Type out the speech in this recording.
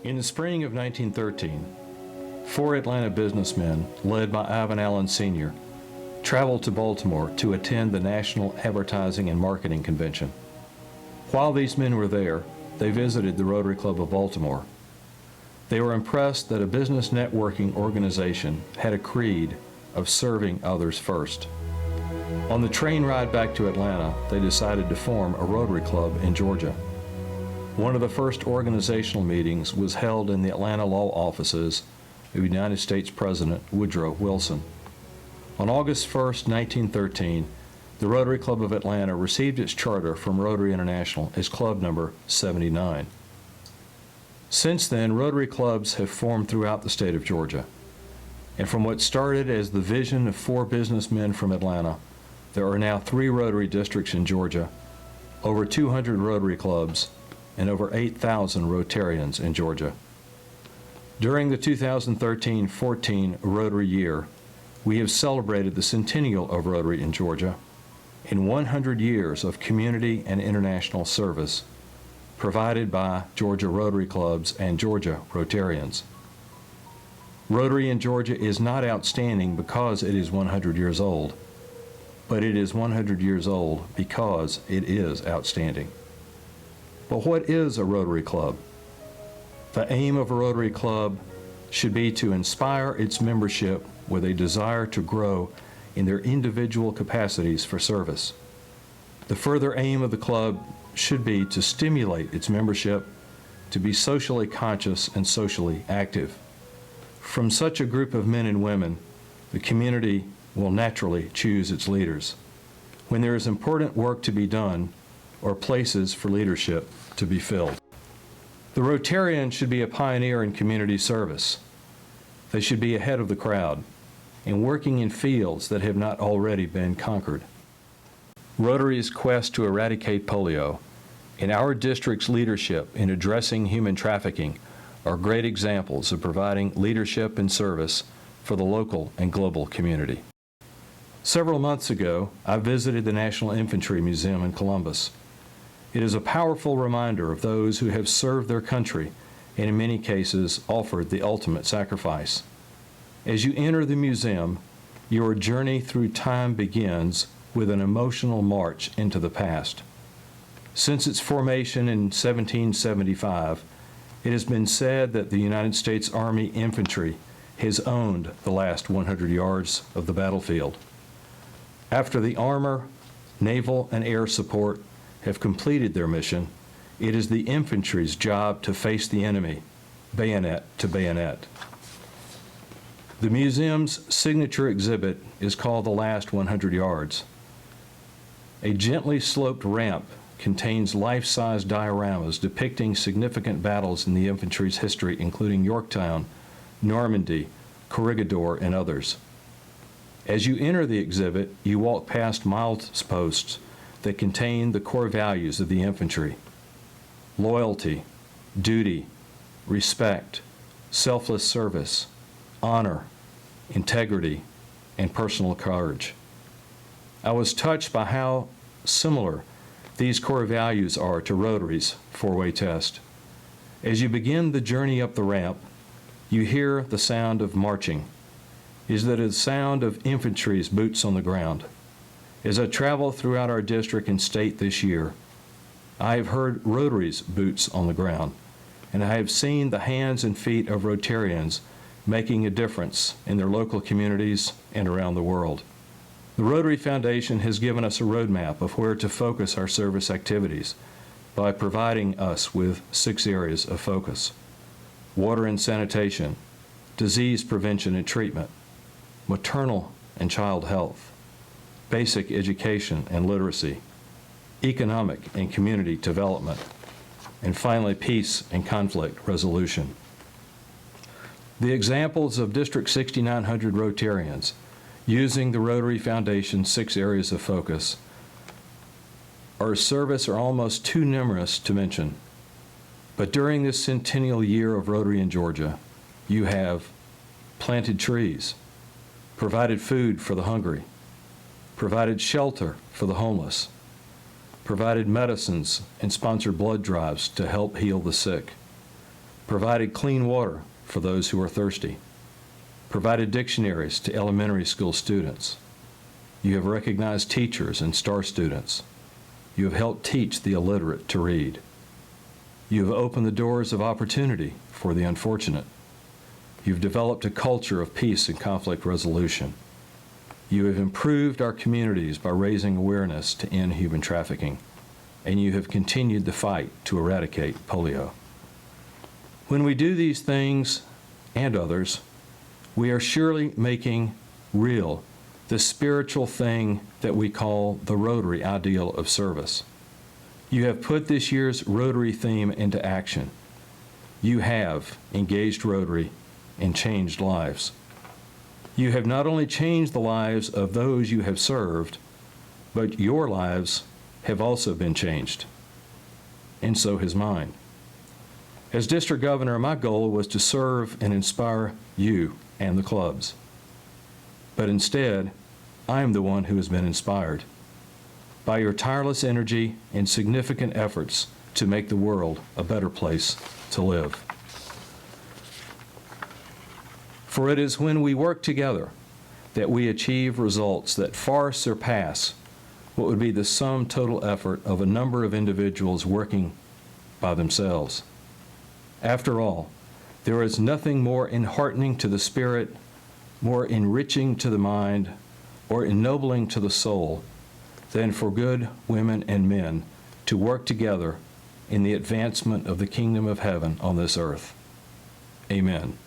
In the spring of 1913, four Atlanta businessmen, led by Ivan Allen Sr., traveled to Baltimore to attend the National Advertising and Marketing Convention. While these men were there, they visited the Rotary Club of Baltimore. They were impressed that a business networking organization had a creed of serving others first. On the train ride back to Atlanta, they decided to form a Rotary Club in Georgia. One of the first organizational meetings was held in the Atlanta law offices of United States President Woodrow Wilson. On August 1, 1913, the Rotary Club of Atlanta received its charter from Rotary International as club number 79. Since then, Rotary clubs have formed throughout the state of Georgia. And from what started as the vision of four businessmen from Atlanta, there are now 3 Rotary districts in Georgia, over 200 Rotary clubs, and over 8,000 Rotarians in Georgia. During the 2013-14 Rotary year, we have celebrated the centennial of Rotary in Georgia in 100 years of community and international service provided by Georgia Rotary clubs and Georgia Rotarians. Rotary in Georgia is not outstanding because it is 100 years old, but it is 100 years old because it is outstanding. But what is a Rotary Club? The aim of a Rotary Club should be to inspire its membership with a desire to grow in their individual capacities for service. The further aim of the club should be to stimulate its membership to be socially conscious and socially active. From such a group of men and women, the community will naturally choose its leaders. When there is important work to be done or places for leadership to be filled. The Rotarian should be a pioneer in community service. They should be ahead of the crowd and working in fields that have not already been conquered. Rotary's quest to eradicate polio and our district's leadership in addressing human trafficking are great examples of providing leadership and service for the local and global community. Several months ago, I visited the National Infantry Museum in Columbus. It is a powerful reminder of those who have served their country and in many cases offered the ultimate sacrifice. As you enter the museum, your journey through time begins with an emotional march into the past. Since its formation in 1775, it has been said that the United States Army Infantry has owned the last 100 yards of the battlefield. After the armor, naval, and air support have completed their mission, it is the infantry's job to face the enemy, bayonet to bayonet. The museum's signature exhibit is called The Last 100 Yards. A gently sloped ramp contains life-size dioramas depicting significant battles in the infantry's history, including Yorktown, Normandy, Corregidor, and others. As you enter the exhibit, you walk past mileposts that contain the core values of the infantry: loyalty, duty, respect, selfless service, honor, integrity, and personal courage. I was touched by how similar these core values are to Rotary's four-way test. As you begin the journey up the ramp, you hear the sound of marching. Is that a sound of infantry's boots on the ground? As I travel throughout our district and state this year, I have heard Rotary's boots on the ground, and I have seen the hands and feet of Rotarians making a difference in their local communities and around the world. The Rotary Foundation has given us a roadmap of where to focus our service activities by providing us with 6 areas of focus: water and sanitation, disease prevention and treatment, maternal and child health, basic education and literacy, economic and community development, and finally, peace and conflict resolution. The examples of District 6900 Rotarians using the Rotary Foundation's 6 areas of focus or service are almost too numerous to mention. But during this centennial year of Rotary in Georgia, you have planted trees, provided food for the hungry, provided shelter for the homeless, provided medicines and sponsored blood drives to help heal the sick, provided clean water for those who are thirsty, provided dictionaries to elementary school students. You have recognized teachers and star students. You have helped teach the illiterate to read. You have opened the doors of opportunity for the unfortunate. You've developed a culture of peace and conflict resolution. You have improved our communities by raising awareness to end human trafficking, and you have continued the fight to eradicate polio. When we do these things and others, we are surely making real the spiritual thing that we call the Rotary ideal of service. You have put this year's Rotary theme into action. You have engaged Rotary and changed lives. You have not only changed the lives of those you have served, but your lives have also been changed. And so has mine. As district governor, my goal was to serve and inspire you and the clubs. But instead, I am the one who has been inspired by your tireless energy and significant efforts to make the world a better place to live. For it is when we work together that we achieve results that far surpass what would be the sum total effort of a number of individuals working by themselves. After all, there is nothing more enheartening to the spirit, more enriching to the mind, or ennobling to the soul than for good women and men to work together in the advancement of the kingdom of heaven on this earth. Amen.